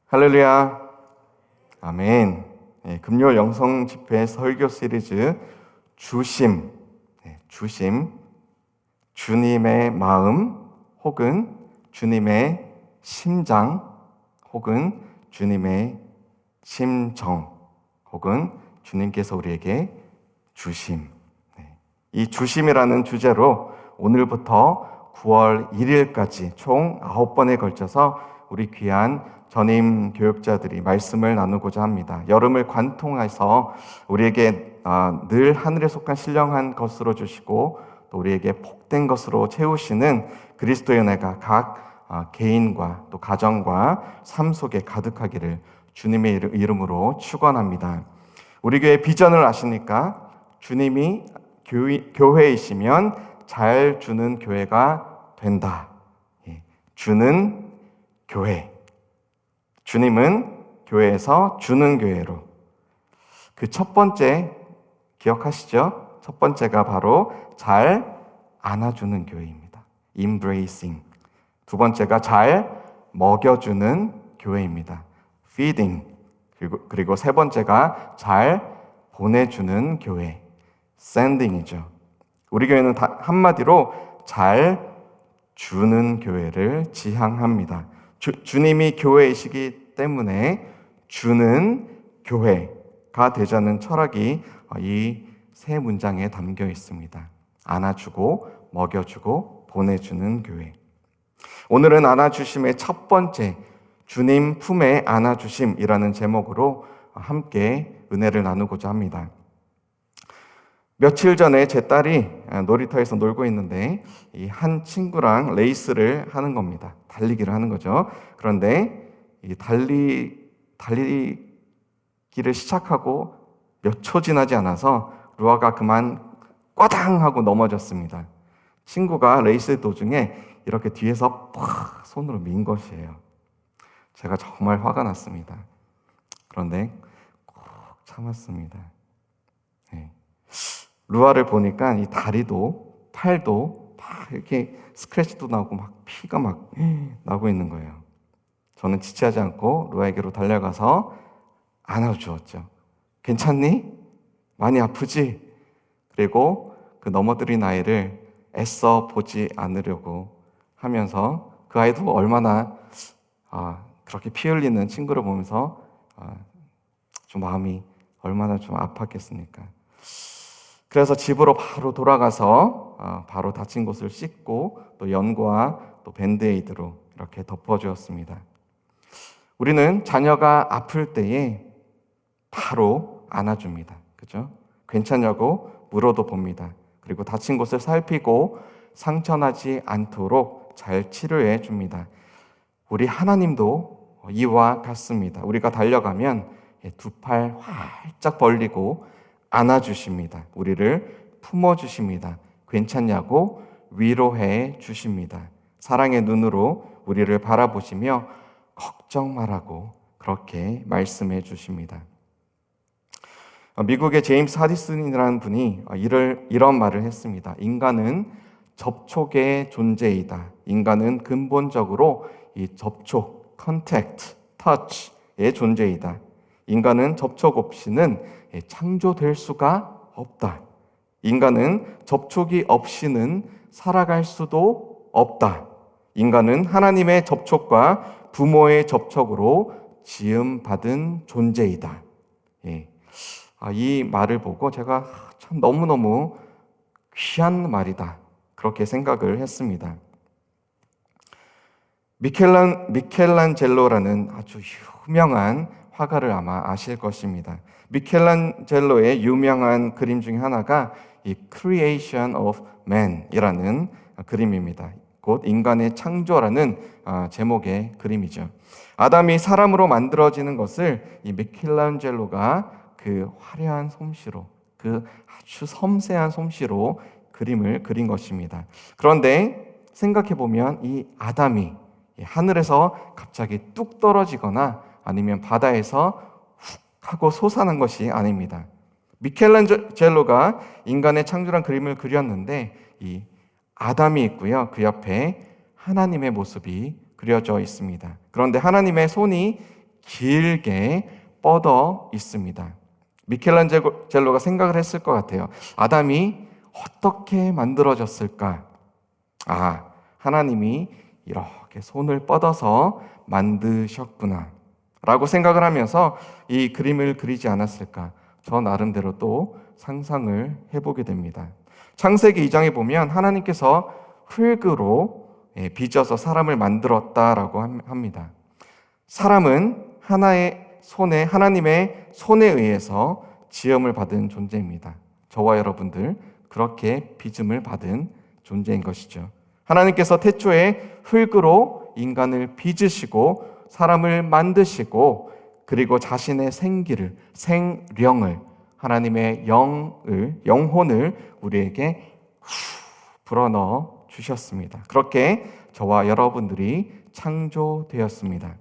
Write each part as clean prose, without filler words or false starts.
할렐루야. 아멘. 금요 영성 집회 설교 시리즈 주심, 주심, 주님의 마음 혹은 주님의 심장 혹은 주님의 심정 혹은 주님께서 우리에게 주심. 이 주심이라는 주제로 오늘부터 9월 1일까지 총 9번에 걸쳐서 우리 귀한 전임 교육자들이 말씀을 나누고자 합니다. 여름을 관통해서 우리에게 늘 하늘에 속한 신령한 것으로 주시고 또 우리에게 복된 것으로 채우시는 그리스도의 은혜가 각 개인과 또 가정과 삶 속에 가득하기를 주님의 이름으로 축원합니다. 우리 교회 비전을 아십니까? 주님이 교회이시면 잘 주는 교회가 된다. 주는 교회. 주님은 교회에서 주는 교회로. 그 첫 번째 기억하시죠? 첫 번째가 바로 잘 안아주는 교회입니다. embracing. 두 번째가 잘 먹여주는 교회입니다. feeding. 그리고 세 번째가 잘 보내주는 교회. sending이죠. 우리 교회는 한마디로 잘 주는 교회를 지향합니다. 주님이 교회이시기 때문에 주는 교회가 되자는 철학이 이 세 문장에 담겨 있습니다. 안아주고 먹여주고 보내주는 교회. 오늘은 안아주심의 첫 번째 주님 품에 안아주심이라는 제목으로 함께 은혜를 나누고자 합니다. 며칠 전에 제 딸이 놀이터에서 놀고 있는데 이 한 친구랑 레이스를 하는 겁니다. 달리기를 하는 거죠. 그런데 이 달리기를 시작하고 몇 초 지나지 않아서 루아가 그만 꽈당 하고 넘어졌습니다. 친구가 레이스 도중에 이렇게 뒤에서 팍 손으로 민 것이에요. 제가 정말 화가 났습니다. 그런데 꼭 참았습니다. 루아를 보니까 이 다리도 팔도 막 이렇게 스크래치도 나고 막 피가 막 나고 있는 거예요. 저는 지체하지 않고 루아에게로 달려가서 안아주었죠. 괜찮니? 많이 아프지? 그리고 그 넘어뜨린 아이를 애써 보지 않으려고 하면서 그 아이도 얼마나 그렇게 피 흘리는 친구를 보면서 좀 마음이 얼마나 좀 아팠겠습니까? 그래서 집으로 바로 돌아가서 바로 다친 곳을 씻고 또 연고와 또 밴드에이드로 이렇게 덮어주었습니다. 우리는 자녀가 아플 때에 바로 안아줍니다. 그죠? 괜찮냐고 물어도 봅니다. 그리고 다친 곳을 살피고 상처나지 않도록 잘 치료해 줍니다. 우리 하나님도 이와 같습니다. 우리가 달려가면 두 팔 활짝 벌리고 안아주십니다. 우리를 품어주십니다. 괜찮냐고 위로해 주십니다. 사랑의 눈으로 우리를 바라보시며 걱정 말라고 그렇게 말씀해 주십니다. 미국의 제임스 하디슨이라는 분이 이런 말을 했습니다. 인간은 접촉의 존재이다. 인간은 근본적으로 이 접촉, 컨택트, 터치의 존재이다. 인간은 접촉 없이는 창조될 수가 없다. 인간은 접촉이 없이는 살아갈 수도 없다. 인간은 하나님의 접촉과 부모의 접촉으로 지음받은 존재이다. 이 말을 보고 제가 참 너무너무 귀한 말이다. 그렇게 생각을 했습니다. 미켈란젤로라는 아주 유명한 화가를 아마 아실 것입니다. 미켈란젤로의 유명한 그림 중에 하나가 이 Creation of Man이라는 그림입니다. 곧 인간의 창조라는 제목의 그림이죠. 아담이 사람으로 만들어지는 것을 이 미켈란젤로가 그 화려한 솜씨로, 그 아주 섬세한 솜씨로 그림을 그린 것입니다. 그런데 생각해보면 이 아담이 하늘에서 갑자기 뚝 떨어지거나 아니면 바다에서 훅 하고 솟아난 것이 아닙니다. 미켈란젤로가 인간의 창조란 그림을 그렸는데 이 아담이 있고요. 그 옆에 하나님의 모습이 그려져 있습니다. 그런데 하나님의 손이 길게 뻗어 있습니다. 미켈란젤로가 생각을 했을 것 같아요. 아담이 어떻게 만들어졌을까? 하나님이 이렇게 손을 뻗어서 만드셨구나 라고 생각을 하면서 이 그림을 그리지 않았을까? 저 나름대로 또 상상을 해보게 됩니다. 창세기 2장에 보면 하나님께서 흙으로 빚어서 사람을 만들었다라고 합니다. 사람은 하나님의 손에 의해서 지음을 받은 존재입니다. 저와 여러분들 그렇게 빚음을 받은 존재인 것이죠. 하나님께서 태초에 흙으로 인간을 빚으시고 사람을 만드시고 그리고 자신의 생령을 하나님의 영혼을 우리에게 불어넣어 주셨습니다. 그렇게 저와 여러분들이 창조되었습니다.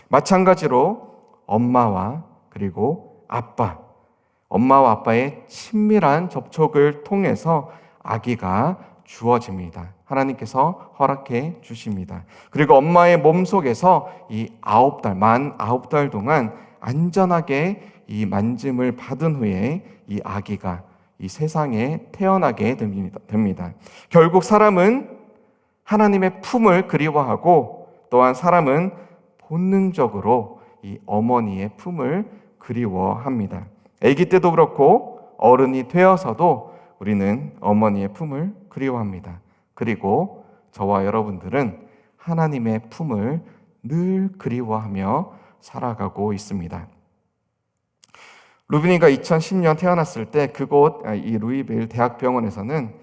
마찬가지로 엄마와 아빠의 친밀한 접촉을 통해서 아기가 주어집니다. 하나님께서 허락해 주십니다. 그리고 엄마의 몸속에서 만 9달 동안 안전하게 이 만짐을 받은 후에 이 아기가 이 세상에 태어나게 됩니다. 결국 사람은 하나님의 품을 그리워하고 또한 사람은 본능적으로 이 어머니의 품을 그리워합니다. 아기 때도 그렇고 어른이 되어서도 우리는 어머니의 품을 그리워합니다. 그리고 저와 여러분들은 하나님의 품을 늘 그리워하며 살아가고 있습니다. 루빈이가 2010년 태어났을 때 그곳 이 루이빌 대학병원에서는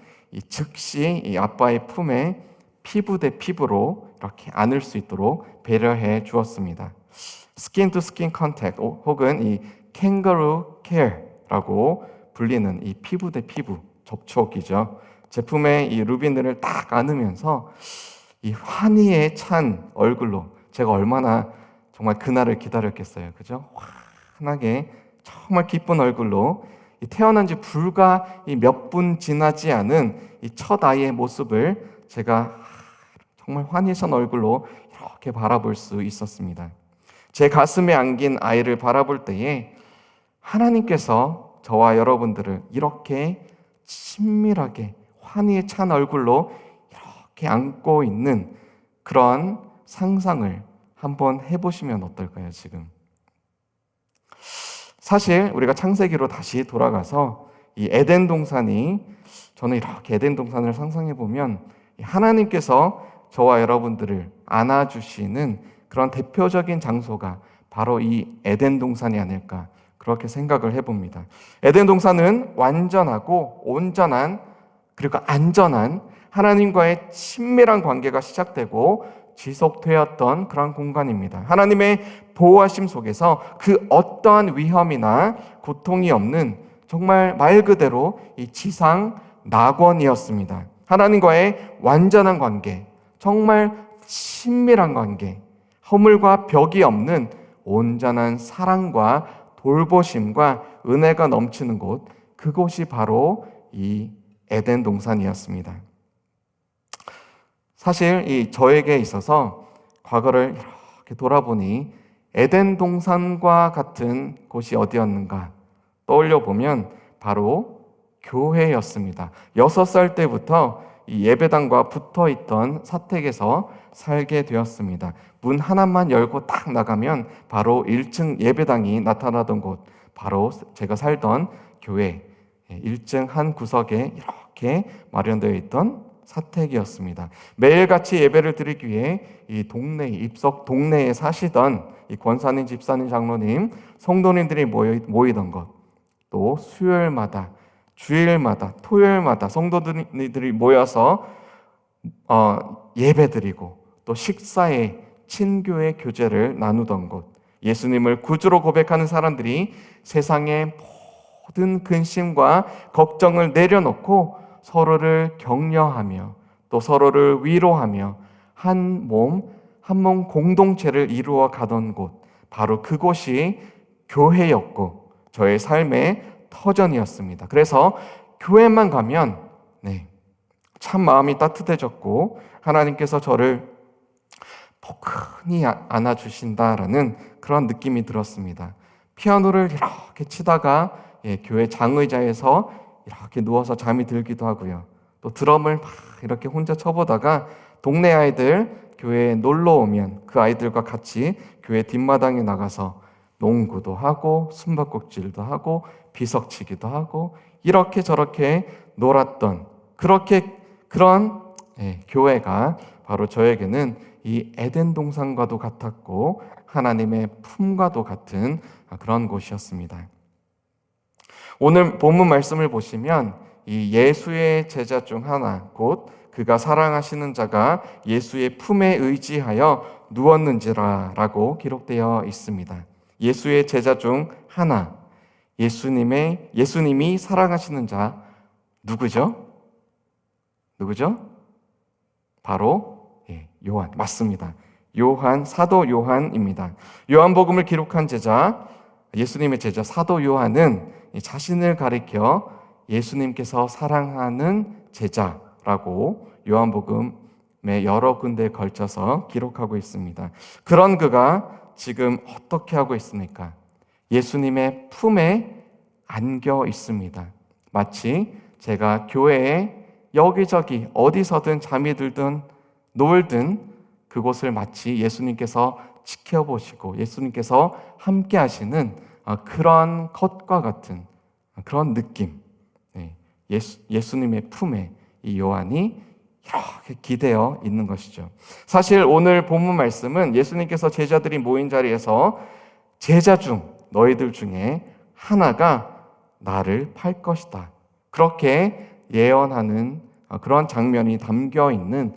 즉시 이 아빠의 품에 피부 대 피부로 이렇게 안을 수 있도록 배려해 주었습니다. 스킨 투 스킨 컨택트 혹은 이 캥거루 케어라고 불리는 이 피부 대 피부 접촉이죠. 제품의 이 루빈들을 딱 안으면서 이 환희에 찬 얼굴로 제가 얼마나 정말 그날을 기다렸겠어요. 그죠? 환하게 정말 기쁜 얼굴로 태어난 지 불과 몇 분 지나지 않은 이 첫 아이의 모습을 제가 정말 환희선 얼굴로 이렇게 바라볼 수 있었습니다. 제 가슴에 안긴 아이를 바라볼 때에 하나님께서 저와 여러분들을 이렇게 친밀하게 환희에 찬 얼굴로 이렇게 안고 있는 그런 상상을 한번 해보시면 어떨까요, 지금? 사실 우리가 창세기로 다시 돌아가서 이 에덴 동산이 저는 이렇게 에덴 동산을 상상해 보면 하나님께서 저와 여러분들을 안아주시는 그런 대표적인 장소가 바로 이 에덴 동산이 아닐까 그렇게 생각을 해봅니다. 에덴 동산은 완전하고 온전한 그리고 안전한 하나님과의 친밀한 관계가 시작되고 지속되었던 그런 공간입니다. 하나님의 보호하심 속에서 그 어떠한 위험이나 고통이 없는 정말 말 그대로 이 지상 낙원이었습니다. 하나님과의 완전한 관계, 정말 친밀한 관계, 허물과 벽이 없는 온전한 사랑과 돌보심과 은혜가 넘치는 곳, 그곳이 바로 이 에덴 동산이었습니다. 사실 저에게 있어서 과거를 이렇게 돌아보니 에덴 동산과 같은 곳이 어디였는가 떠올려 보면 바로 교회였습니다. 6살 때부터 이 예배당과 붙어 있던 사택에서 살게 되었습니다. 문 하나만 열고 딱 나가면 바로 1층 예배당이 나타나던 곳, 바로 제가 살던 교회 1층 한 구석에 이렇게 마련되어 있던 사택이었습니다. 매일같이 예배를 드리기 위해 이 입석 동네에 사시던 이 권사님, 집사님, 장로님, 성도님들이 모이던 것, 또 수요일마다, 주일마다, 토요일마다 성도들이 모여서 예배드리고 또 식사에 친교의 교제를 나누던 곳, 예수님을 구주로 고백하는 사람들이 세상의 모든 근심과 걱정을 내려놓고 서로를 격려하며 또 서로를 위로하며 한 몸 공동체를 이루어 가던 곳, 바로 그곳이 교회였고 저의 삶의 터전이었습니다. 그래서 교회만 가면 참 마음이 따뜻해졌고 하나님께서 저를 포근히 안아주신다라는 그런 느낌이 들었습니다. 피아노를 이렇게 치다가 교회 장의자에서 이렇게 누워서 잠이 들기도 하고요. 또 드럼을 막 이렇게 혼자 쳐보다가 동네 아이들 교회에 놀러 오면 그 아이들과 같이 교회 뒷마당에 나가서 농구도 하고 숨바꼭질도 하고 비석치기도 하고 이렇게 저렇게 놀았던 그런 교회가 바로 저에게는 이 에덴 동산과도 같았고 하나님의 품과도 같은 그런 곳이었습니다. 오늘 본문 말씀을 보시면 이 예수의 제자 중 하나 곧 그가 사랑하시는 자가 예수의 품에 의지하여 누웠는지라라고 기록되어 있습니다. 예수의 제자 중 하나, 예수님이 사랑하시는 자 누구죠? 바로 요한 맞습니다. 사도 요한입니다. 요한복음을 기록한 제자, 예수님의 제자 사도 요한은 자신을 가리켜 예수님께서 사랑하는 제자라고 요한복음의 여러 군데에 걸쳐서 기록하고 있습니다. 그런 그가 지금 어떻게 하고 있습니까? 예수님의 품에 안겨 있습니다. 마치 제가 교회에 여기저기 어디서든 잠이 들든 놀든 그곳을 마치 예수님께서 지켜보시고 예수님께서 함께 하시는 그런 것과 같은 그런 느낌. 예수님의 품에 이 요한이 이렇게 기대어 있는 것이죠. 사실 오늘 본문 말씀은 예수님께서 제자들이 모인 자리에서 제자 중 너희들 중에 하나가 나를 팔 것이다. 그렇게 예언하는 그런 장면이 담겨 있는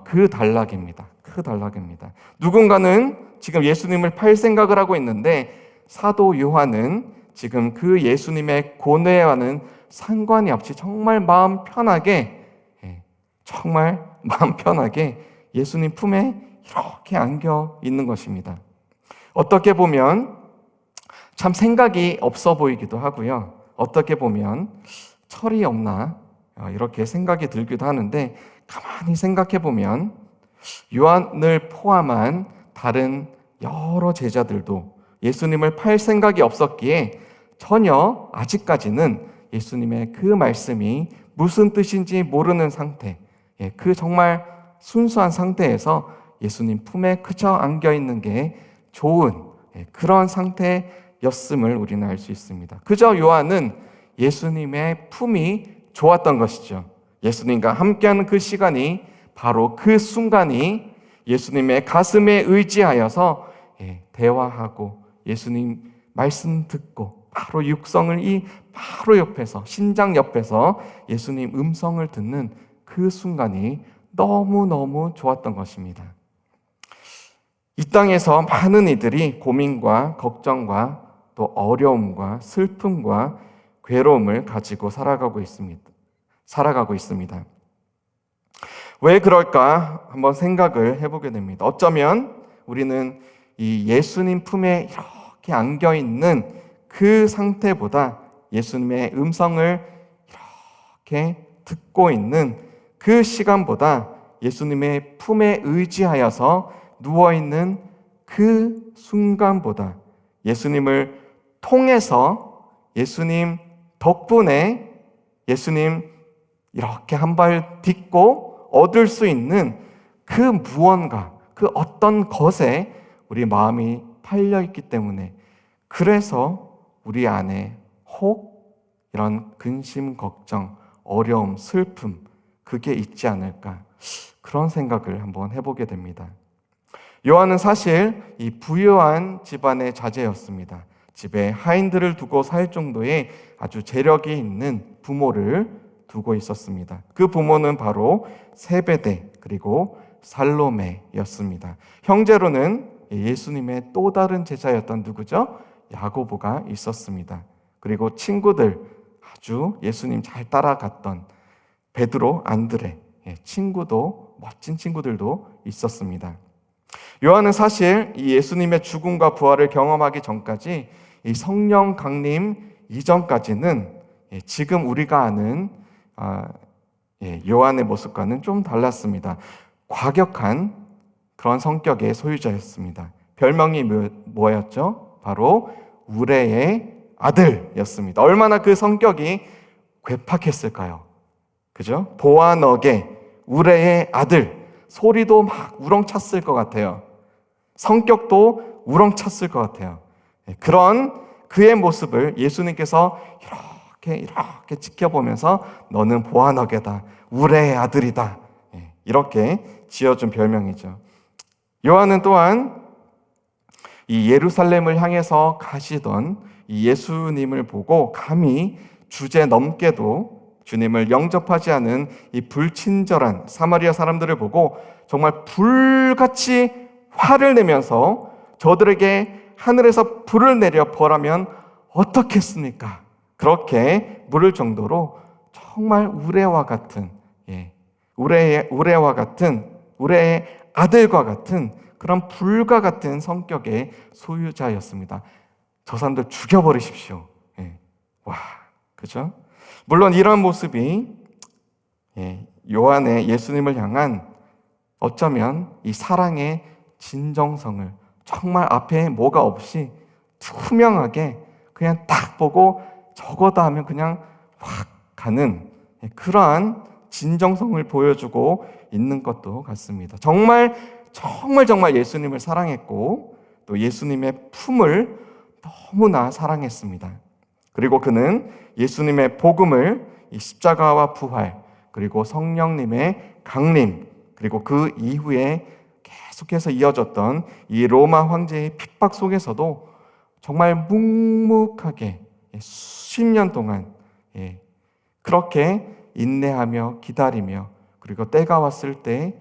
그 단락입니다. 그 단락입니다. 누군가는 지금 예수님을 팔 생각을 하고 있는데 사도 요한은 지금 그 예수님의 고뇌와는 상관이 없이 정말 마음 편하게 예수님 품에 이렇게 안겨 있는 것입니다. 어떻게 보면 참 생각이 없어 보이기도 하고요. 어떻게 보면 철이 없나 이렇게 생각이 들기도 하는데 가만히 생각해 보면 요한을 포함한 다른 여러 제자들도 예수님을 팔 생각이 없었기에 전혀 아직까지는 예수님의 그 말씀이 무슨 뜻인지 모르는 상태, 그 정말 순수한 상태에서 예수님 품에 그저 안겨 있는 게 좋은 그런 상태였음을 우리는 알 수 있습니다. 그저 요한은 예수님의 품이 좋았던 것이죠. 예수님과 함께하는 그 시간이 바로 그 순간이 예수님의 가슴에 의지하여서 대화하고 예수님 말씀 듣고 바로 육성을 바로 옆에서 신장 옆에서 예수님 음성을 듣는 그 순간이 너무너무 좋았던 것입니다. 이 땅에서 많은 이들이 고민과 걱정과 또 어려움과 슬픔과 괴로움을 가지고 살아가고 있습니다. 왜 그럴까 한번 생각을 해보게 됩니다. 어쩌면 우리는 이 예수님 품에 이렇게 안겨 있는 그 상태보다 예수님의 음성을 이렇게 듣고 있는 그 시간보다 예수님의 품에 의지하여서 누워있는 그 순간보다 예수님을 통해서 예수님 덕분에 예수님 이렇게 한 발 딛고 얻을 수 있는 그 무언가, 그 어떤 것에 우리 마음이 팔려있기 때문에 그래서 우리 안에 혹 이런 근심, 걱정, 어려움, 슬픔 그게 있지 않을까 그런 생각을 한번 해보게 됩니다. 요한은 사실 이 부유한 집안의 자제였습니다. 집에 하인들을 두고 살 정도의 아주 재력이 있는 부모를 두고 있었습니다. 그 부모는 바로 세베대 그리고 살로메였습니다. 형제로는 예수님의 또 다른 제자였던 누구죠? 야고보가 있었습니다. 그리고 친구들 아주 예수님 잘 따라갔던 베드로, 안드레 친구도 멋진 친구들도 있었습니다. 요한은 사실 이 예수님의 죽음과 부활을 경험하기 전까지 이 성령 강림 이전까지는 지금 우리가 아는 요한의 모습과는 좀 달랐습니다. 과격한 그런 성격의 소유자였습니다. 별명이 뭐였죠? 바로 우레의 아들이었습니다. 얼마나 그 성격이 괴팍했을까요? 그죠? 보아너게 우레의 아들. 소리도 막 우렁찼을 것 같아요. 성격도 우렁찼을 것 같아요. 그런 그의 모습을 예수님께서 이렇게 지켜보면서 너는 보아너게다, 우레의 아들이다, 이렇게 지어준 별명이죠. 요한은 또한 이 예루살렘을 향해서 가시던 이 예수님을 보고 감히 주제넘게도 주님을 영접하지 않은 이 불친절한 사마리아 사람들을 보고 정말 불같이 화를 내면서 저들에게 하늘에서 불을 내려 벌하면 어떻겠습니까? 그렇게 물을 정도로 정말 우레와 같은, 우레의 아들과 같은 그런 불과 같은 성격의 소유자였습니다. 저 사람들 죽여버리십시오. 와, 그죠? 물론 이런 모습이 요한의 예수님을 향한 어쩌면 이 사랑의 진정성을 정말 앞에 뭐가 없이 투명하게 그냥 딱 보고 저거다 하면 그냥 확 가는 그러한 진정성을 보여주고 있는 것도 같습니다. 정말 예수님을 사랑했고 또 예수님의 품을 너무나 사랑했습니다. 그리고 그는 예수님의 복음을 이 십자가와 부활 그리고 성령님의 강림 그리고 그 이후에 계속해서 이어졌던 이 로마 황제의 핍박 속에서도 정말 묵묵하게 수십 년 동안 그렇게 인내하며 기다리며 그리고 때가 왔을 때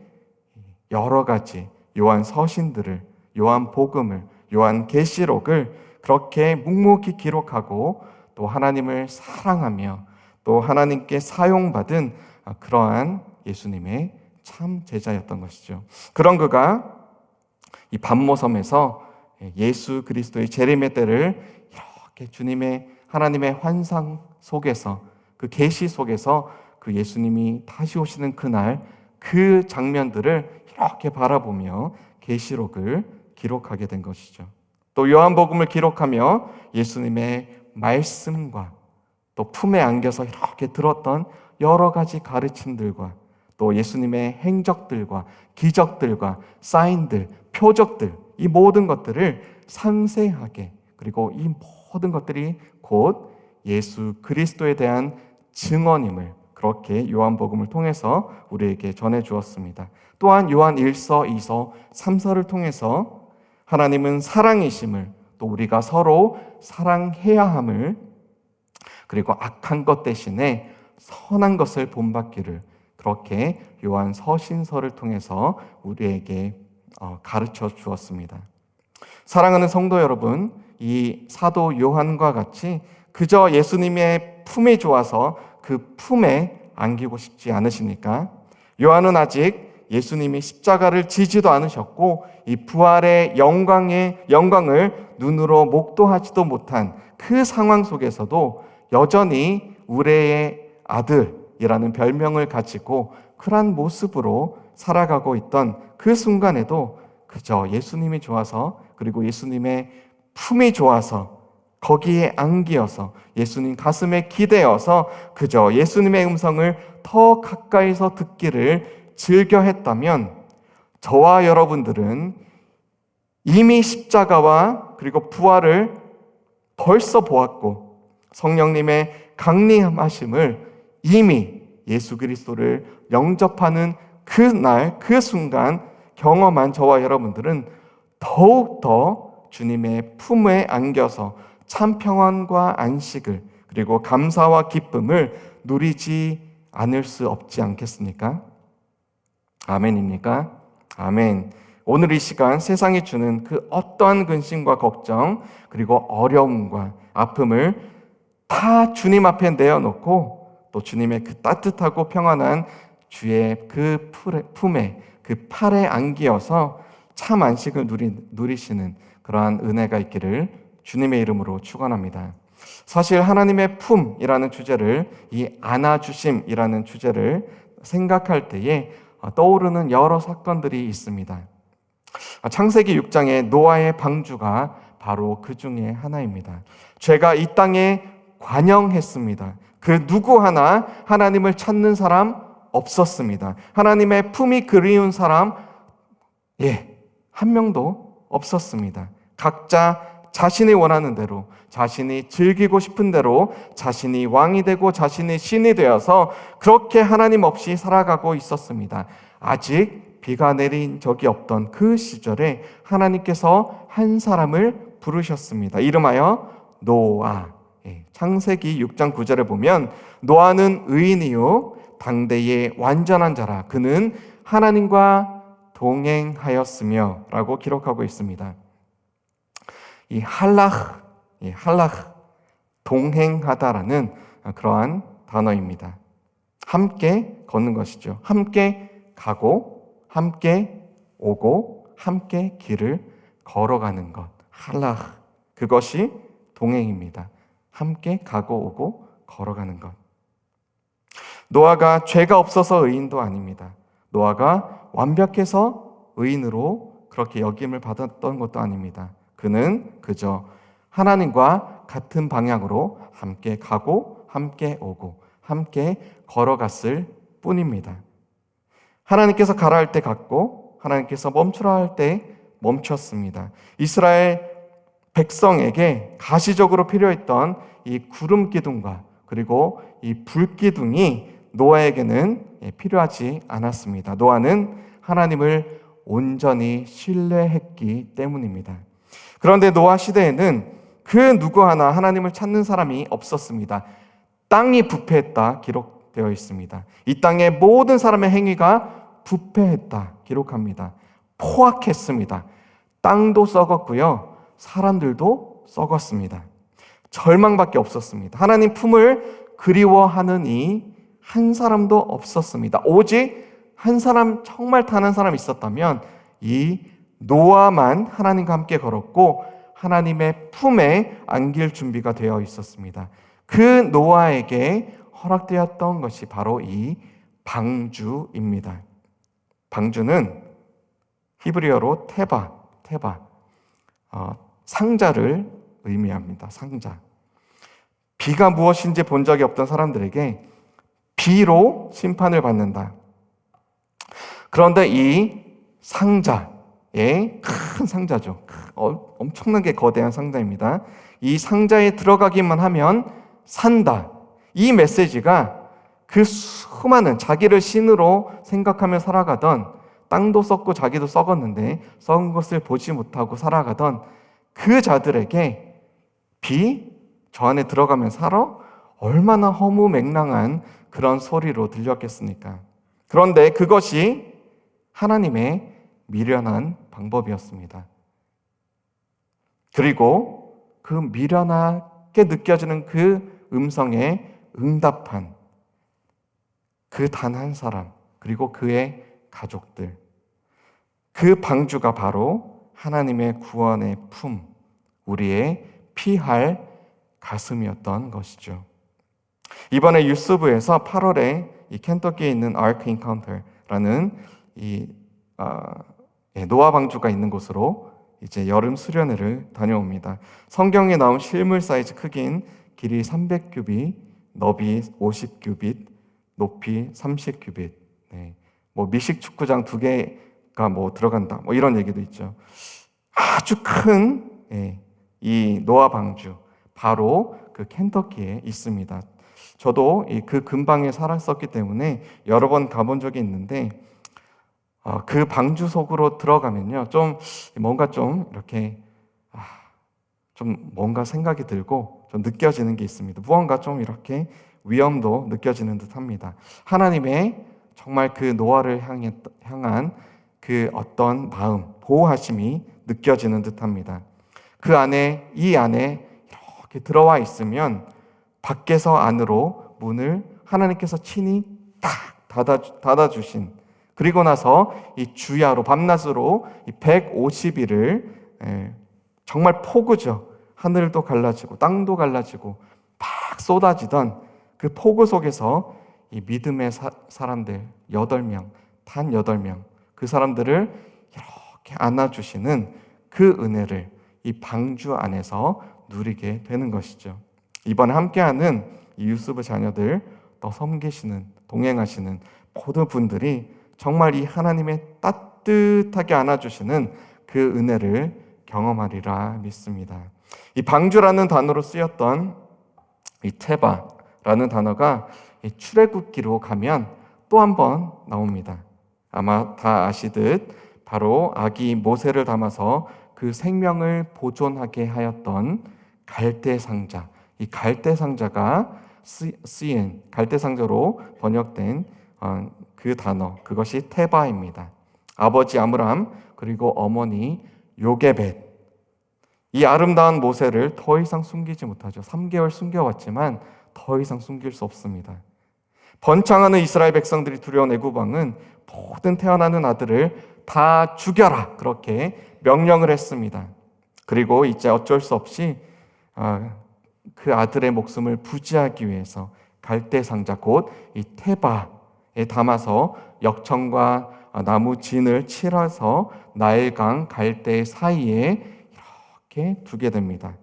여러 가지 요한 서신들을, 요한 복음을, 요한 계시록을 그렇게 묵묵히 기록하고 또 하나님을 사랑하며 또 하나님께 사용받은 그러한 예수님의 참 제자였던 것이죠. 그런 그가 이 반모섬에서 예수 그리스도의 재림의 때를 이렇게 주님의 하나님의 환상 속에서 그 계시 속에서 그 예수님이 다시 오시는 그날 그 장면들을 이렇게 바라보며 계시록을 기록하게 된 것이죠. 또 요한복음을 기록하며 예수님의 말씀과 또 품에 안겨서 이렇게 들었던 여러 가지 가르침들과 또 예수님의 행적들과 기적들과 사인들, 표적들 이 모든 것들을 상세하게 그리고 이 모든 것들이 곧 예수 그리스도에 대한 증언임을 그렇게 요한복음을 통해서 우리에게 전해 주었습니다. 또한 요한 1서, 2서, 3서를 통해서 하나님은 사랑이심을 또 우리가 서로 사랑해야 함을 그리고 악한 것 대신에 선한 것을 본받기를 그렇게 요한 서신서를 통해서 우리에게 가르쳐 주었습니다. 사랑하는 성도 여러분, 이 사도 요한과 같이 그저 예수님의 품이 좋아서 그 품에 안기고 싶지 않으십니까? 요한은 아직 예수님이 십자가를 지지도 않으셨고 이 부활의 영광을 눈으로 목도하지도 못한 그 상황 속에서도 여전히 우레의 아들이라는 별명을 가지고 그런 모습으로 살아가고 있던 그 순간에도 그저 예수님이 좋아서 그리고 예수님의 품이 좋아서 거기에 안기어서 예수님 가슴에 기대어서 그저 예수님의 음성을 더 가까이서 듣기를 즐겨 했다면 저와 여러분들은 이미 십자가와 그리고 부활을 벌써 보았고 성령님의 강림하심을 이미 예수 그리스도를 영접하는 그날 그 순간 경험한 저와 여러분들은 더욱더 주님의 품에 안겨서 참 평안과 안식을 그리고 감사와 기쁨을 누리지 않을 수 없지 않겠습니까? 아멘입니까? 아멘. 오늘 이 시간 세상이 주는 그 어떠한 근심과 걱정 그리고 어려움과 아픔을 다 주님 앞에 내어놓고 또 주님의 그 따뜻하고 평안한 주의 그 품에 그 팔에 안기어서 참 안식을 누리시는 그러한 은혜가 있기를 주님의 이름으로 축원합니다. 사실 하나님의 품이라는 주제를 이 안아주심이라는 주제를 생각할 때에 떠오르는 여러 사건들이 있습니다. 창세기 6장의 노아의 방주가 바로 그 중에 하나입니다. 죄가 이 땅에 관영했습니다. 그 누구 하나 하나님을 찾는 사람 없었습니다. 하나님의 품이 그리운 사람 한 명도 없었습니다. 각자 자신이 원하는 대로, 자신이 즐기고 싶은 대로 자신이 왕이 되고 자신이 신이 되어서 그렇게 하나님 없이 살아가고 있었습니다. 아직 비가 내린 적이 없던 그 시절에 하나님께서 한 사람을 부르셨습니다. 이름하여 노아. 창세기 6장 9절에 보면 노아는 의인이요 당대의 완전한 자라 그는 하나님과 동행하였으며 라고 기록하고 있습니다. 이 할라흐, 동행하다라는 그러한 단어입니다. 함께 걷는 것이죠. 함께 가고, 함께 오고, 함께 길을 걸어가는 것. 할라흐, 그것이 동행입니다. 함께 가고 오고 걸어가는 것. 노아가 죄가 없어서 의인도 아닙니다. 노아가 완벽해서 의인으로 그렇게 여김을 받았던 것도 아닙니다. 그는 그저 하나님과 같은 방향으로 함께 가고 함께 오고 함께 걸어갔을 뿐입니다. 하나님께서 가라 할 때 갔고 하나님께서 멈추라 할 때 멈췄습니다. 이스라엘 백성에게 가시적으로 필요했던 이 구름 기둥과 그리고 이 불 기둥이 노아에게는 필요하지 않았습니다. 노아는 하나님을 온전히 신뢰했기 때문입니다. 그런데 노아 시대에는 그 누구 하나 하나님을 찾는 사람이 없었습니다. 땅이 부패했다 기록되어 있습니다. 이 땅의 모든 사람의 행위가 부패했다 기록합니다. 포악했습니다. 땅도 썩었고요. 사람들도 썩었습니다. 절망밖에 없었습니다. 하나님 품을 그리워하는 이 한 사람도 없었습니다. 오직 한 사람, 정말 타는 사람이 있었다면 이 노아만 하나님과 함께 걸었고 하나님의 품에 안길 준비가 되어 있었습니다. 그 노아에게 허락되었던 것이 바로 이 방주입니다. 방주는 히브리어로 테바, 상자를 의미합니다. 상자. 비가 무엇인지 본 적이 없던 사람들에게 비로 심판을 받는다. 그런데 이 상자에 큰 상자죠. 엄청나게 거대한 상자입니다. 이 상자에 들어가기만 하면 산다. 이 메시지가 그 수많은 자기를 신으로 생각하며 살아가던 땅도 썩고 자기도 썩었는데 썩은 것을 보지 못하고 살아가던 그 자들에게 저 안에 들어가면 살아? 얼마나 허무맹랑한 그런 소리로 들렸겠습니까? 그런데 그것이 하나님의 미련한 방법이었습니다. 그리고 그 미련하게 느껴지는 그 음성에 응답한 그 단 한 사람, 그리고 그의 가족들. 그 방주가 바로 하나님의 구원의 품, 우리의 피할 가슴이었던 것이죠. 이번에 유스부에서 8월에 이 켄터키에 있는 아크 인카운터라는 노아 방주가 있는 곳으로 이제 여름 수련회를 다녀옵니다. 성경에 나온 실물 사이즈 크기인 길이 300규빗, 너비 50규빗, 높이 30규빗. 미식 축구장 2개가 들어간다. 이런 얘기도 있죠. 아주 큰 이 노아 방주, 바로 그 켄터키에 있습니다. 저도 그 근방에 살았었기 때문에 여러 번 가본 적이 있는데 그 방주 속으로 들어가면요, 뭔가 이렇게 뭔가 생각이 들고 좀 느껴지는 게 있습니다. 무언가 이렇게 위험도 느껴지는 듯합니다. 하나님의 정말 그 노아를 향한 그 어떤 마음, 보호하심이 느껴지는 듯합니다. 이 안에 이렇게 들어와 있으면 밖에서 안으로 문을 하나님께서 친히 딱 닫아주신, 그리고 나서 이 주야로 밤낮으로 이 150일을 정말 폭우죠. 하늘도 갈라지고 땅도 갈라지고 막 쏟아지던 그 폭우 속에서 이 믿음의 사람들 8명, 단 8명, 그 사람들을 이렇게 안아주시는 그 은혜를 이 방주 안에서 누리게 되는 것이죠. 이번 함께하는 이 유스부 자녀들 또 섬기시는, 동행하시는 모든 분들이 정말 이 하나님의 따뜻하게 안아주시는 그 은혜를 경험하리라 믿습니다. 이 방주라는 단어로 쓰였던 이 테바라는 단어가 이 출애굽기로 가면 또 한 번 나옵니다. 아마 다 아시듯 바로 아기 모세를 담아서 그 생명을 보존하게 하였던 갈대 상자, 이 갈대 상자가 쓰인 갈대 상자로 번역된 그 단어, 그것이 테바입니다. 아버지 아므람 그리고 어머니 요게벳, 이 아름다운 모세를 더 이상 숨기지 못하죠. 3개월 숨겨왔지만 더 이상 숨길 수 없습니다. 번창하는 이스라엘 백성들이 두려운 애굽왕은 모든 태어나는 아들을 다 죽여라, 그렇게 명령을 했습니다. 그리고 이제 어쩔 수 없이 그 아들의 목숨을 부지하기 위해서 갈대 상자 곧 이 테바에 담아서 역청과 나무 진을 칠해서 나일강 갈대 사이에 이렇게 두게 됩니다.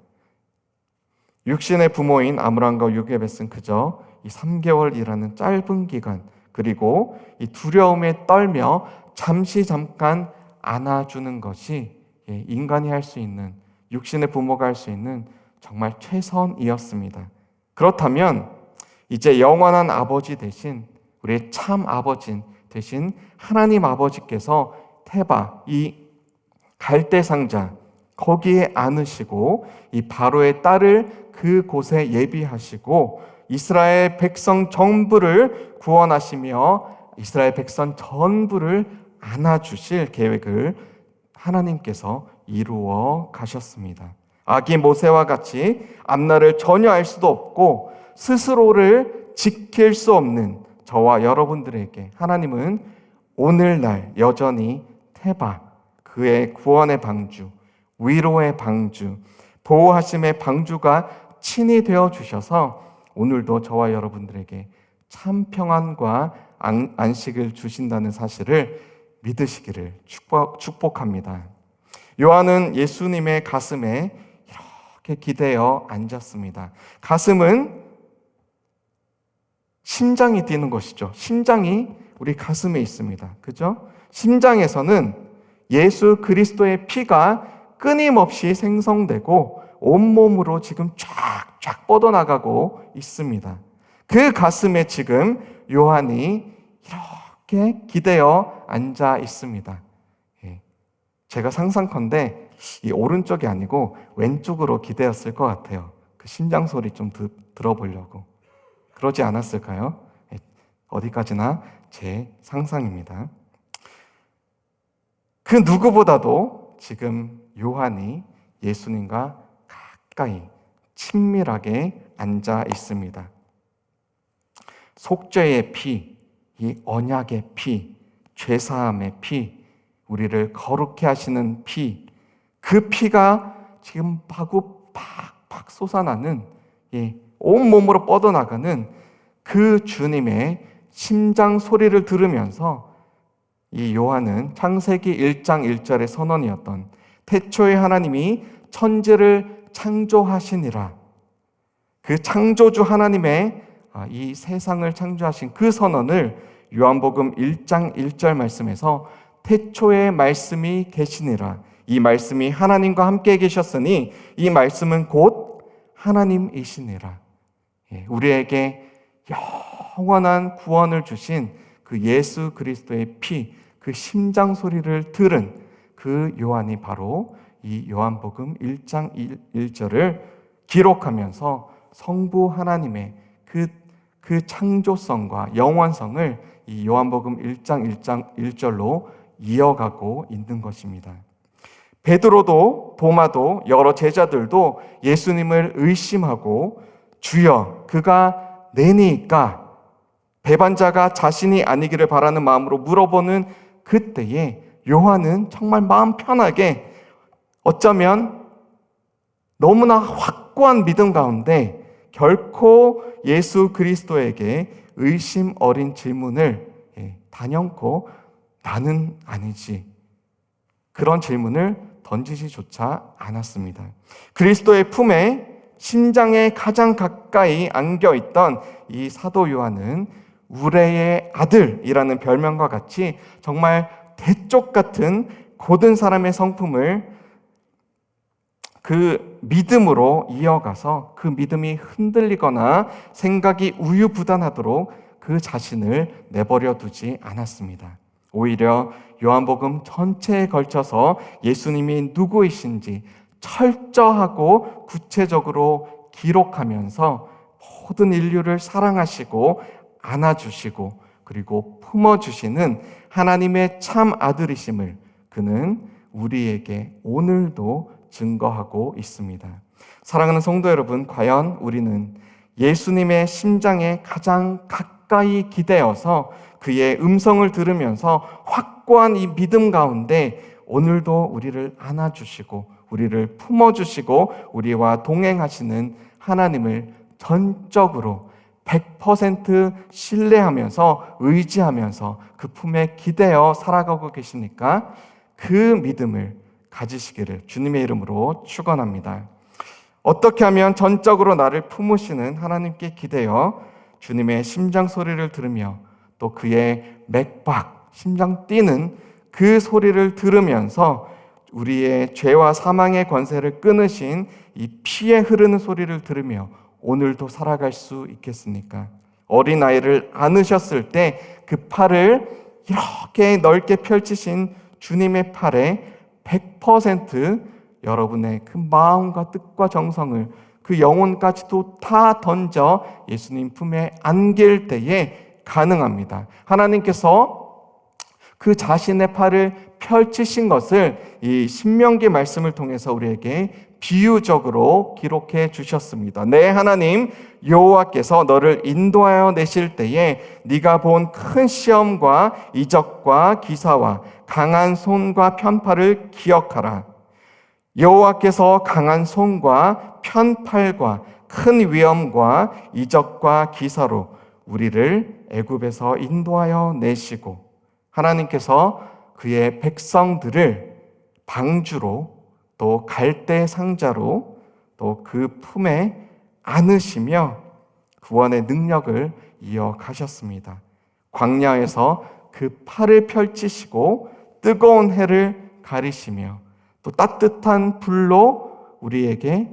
육신의 부모인 아므람과 요게벳은 그저 이 3개월이라는 짧은 기간, 그리고 이 두려움에 떨며 잠깐 안아주는 것이 인간이 할 수 있는, 육신의 부모가 할 수 있는 정말 최선이었습니다. 그렇다면 이제 영원한 아버지 대신, 우리의 참 아버지 대신 하나님 아버지께서 테바, 이 갈대 상자 거기에 안으시고 이 바로의 딸을 그곳에 예비하시고 이스라엘 백성 전부를 구원하시며 이스라엘 백성 전부를 안아주실 계획을 하나님께서 이루어 가셨습니다. 아기 모세와 같이 앞날을 전혀 알 수도 없고 스스로를 지킬 수 없는 저와 여러분들에게 하나님은 오늘날 여전히 테바, 그의 구원의 방주, 위로의 방주, 보호하심의 방주가 친히 되어 주셔서 오늘도 저와 여러분들에게 참 평안과 안식을 주신다는 사실을 믿으시기를 축복합니다. 요한은 예수님의 가슴에 이렇게 기대어 앉았습니다. 가슴은 심장이 뛰는 것이죠. 심장이 우리 가슴에 있습니다. 그죠? 심장에서는 예수 그리스도의 피가 끊임없이 생성되고 온몸으로 지금 쫙쫙 뻗어나가고 있습니다. 그 가슴에 지금 요한이 이렇게 기대어 앉아 있습니다. 제가 상상컨대 이 오른쪽이 아니고 왼쪽으로 기대었을 것 같아요. 그 심장 소리 좀 들어보려고. 그러지 않았을까요? 어디까지나 제 상상입니다. 그 누구보다도 지금 요한이 예수님과 가까이 친밀하게 앉아 있습니다. 속죄의 피, 이 언약의 피, 죄사함의 피, 우리를 거룩해 하시는 피, 그 피가 지금 마구 팍팍 솟아나는 온몸으로 뻗어나가는 그 주님의 심장 소리를 들으면서 이 요한은 창세기 1장 1절의 선언이었던 태초에 하나님이 천지를 창조하시니라, 그 창조주 하나님의 이 세상을 창조하신 그 선언을 요한복음 1장 1절 말씀에서 태초에 말씀이 계시니라, 이 말씀이 하나님과 함께 계셨으니 이 말씀은 곧 하나님이시니라. 우리에게 영원한 구원을 주신 그 예수 그리스도의 피, 그 심장 소리를 들은 그 요한이 바로 이 요한복음 1장 1절을 기록하면서 성부 하나님의 그 창조성과 영원성을 이 요한복음 1장 1절로 이어가고 있는 것입니다. 베드로도 도마도 여러 제자들도 예수님을 의심하고 주여 그가 내니까 배반자가 자신이 아니기를 바라는 마음으로 물어보는 그때에 요한은 정말 마음 편하게, 어쩌면 너무나 확고한 믿음 가운데 결코 예수 그리스도에게 의심 어린 질문을 단연코 나는 아니지, 그런 질문을 던지지조차 않았습니다. 그리스도의 품에 심장에 가장 가까이 안겨있던 이 사도 요한은 우레의 아들이라는 별명과 같이 정말 대쪽 같은 고든 사람의 성품을 그 믿음으로 이어가서 그 믿음이 흔들리거나 생각이 우유부단하도록 그 자신을 내버려 두지 않았습니다. 오히려 요한복음 전체에 걸쳐서 예수님이 누구이신지 철저하고 구체적으로 기록하면서 모든 인류를 사랑하시고 안아주시고 그리고 품어주시는 하나님의 참 아들이심을 그는 우리에게 오늘도 증거하고 있습니다. 사랑하는 성도 여러분, 과연 우리는 예수님의 심장에 가장 가까이 기대어서 그의 음성을 들으면서 확고한 이 믿음 가운데 오늘도 우리를 안아주시고 우리를 품어주시고 우리와 동행하시는 하나님을 전적으로 100% 신뢰하면서 의지하면서 그 품에 기대어 살아가고 계십니까? 그 믿음을 가지시기를 주님의 이름으로 축원합니다. 어떻게 하면 전적으로 나를 품으시는 하나님께 기대어 주님의 심장 소리를 들으며 또 그의 맥박, 심장 뛰는 그 소리를 들으면서 우리의 죄와 사망의 권세를 끊으신 이 피에 흐르는 소리를 들으며 오늘도 살아갈 수 있겠습니까? 어린아이를 안으셨을 때 그 팔을 이렇게 넓게 펼치신 주님의 팔에 100% 여러분의 그 마음과 뜻과 정성을 그 영혼까지도 다 던져 예수님 품에 안길 때에 가능합니다. 하나님께서 그 자신의 팔을 펼치신 것을 이 신명기 말씀을 통해서 우리에게 비유적으로 기록해 주셨습니다. 내 하나님 여호와께서 너를 인도하여 내실 때에 네가 본 큰 시험과 이적과 기사와 강한 손과 편팔을 기억하라. 여호와께서 강한 손과 편팔과 큰 위엄과 이적과 기사로 우리를 애굽에서 인도하여 내시고 하나님께서 그의 백성들을 방주로 또 갈대 상자로 또 그 품에 안으시며 구원의 능력을 이어가셨습니다. 광야에서 그 팔을 펼치시고 뜨거운 해를 가리시며 또 따뜻한 불로 우리에게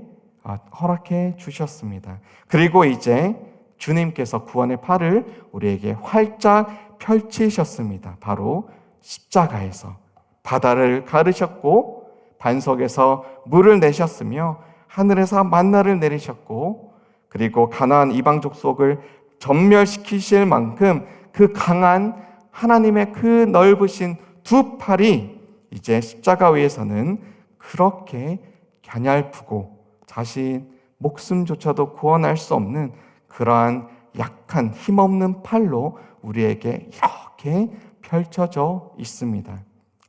허락해 주셨습니다. 그리고 이제 주님께서 구원의 팔을 우리에게 활짝 펼치셨습니다. 바로 십자가에서 바다를 가르셨고 반석에서 물을 내셨으며 하늘에서 만나를 내리셨고 그리고 가나안 이방 족속을 전멸시키실 만큼 그 강한 하나님의 그 넓으신 두 팔이 이제 십자가 위에서는 그렇게 가냘프고 자신 목숨조차도 구원할 수 없는 그러한 약한 힘없는 팔로 우리에게 이렇게 펼쳐져 있습니다.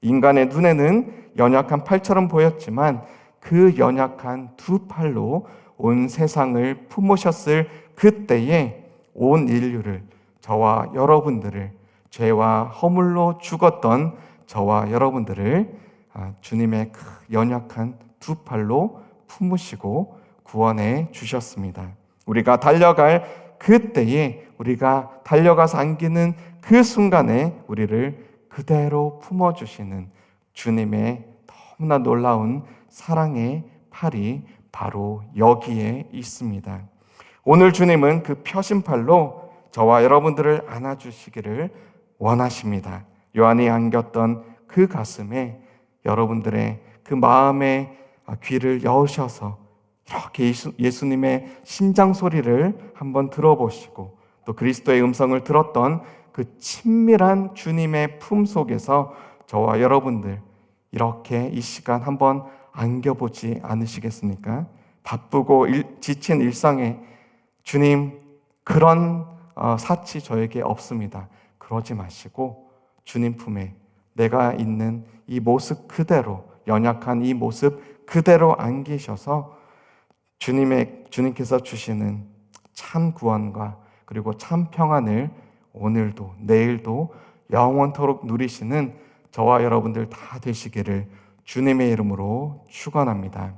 인간의 눈에는 연약한 팔처럼 보였지만 그 연약한 두 팔로 온 세상을 품으셨을 그때에 온 인류를 저와 여러분들을 죄와 허물로 죽었던 저와 여러분들을 주님의 그 연약한 두 팔로 품으시고 구원해 주셨습니다. 우리가 달려갈 그때에 우리가 달려가서 안기는 그 순간에 우리를 그대로 품어주시는 주님의 너무나 놀라운 사랑의 팔이 바로 여기에 있습니다. 오늘 주님은 그 펴신 팔로 저와 여러분들을 안아주시기를 원하십니다. 요한이 안겼던 그 가슴에 여러분들의 그 마음의 귀를 여우셔서 이렇게 예수님의 심장 소리를 한번 들어보시고 또 그리스도의 음성을 들었던 그 친밀한 주님의 품 속에서 저와 여러분들 이렇게 이 시간 한번 안겨보지 않으시겠습니까? 바쁘고 지친 일상에 주님 그런 사치 저에게 없습니다. 그러지 마시고 주님 품에 내가 있는 이 모습 그대로 연약한 이 모습 그대로 안기셔서 주님께서 주시는 참 구원과 그리고 참 평안을 오늘도 내일도 영원토록 누리시는 저와 여러분들 다 되시기를 주님의 이름으로 축원합니다.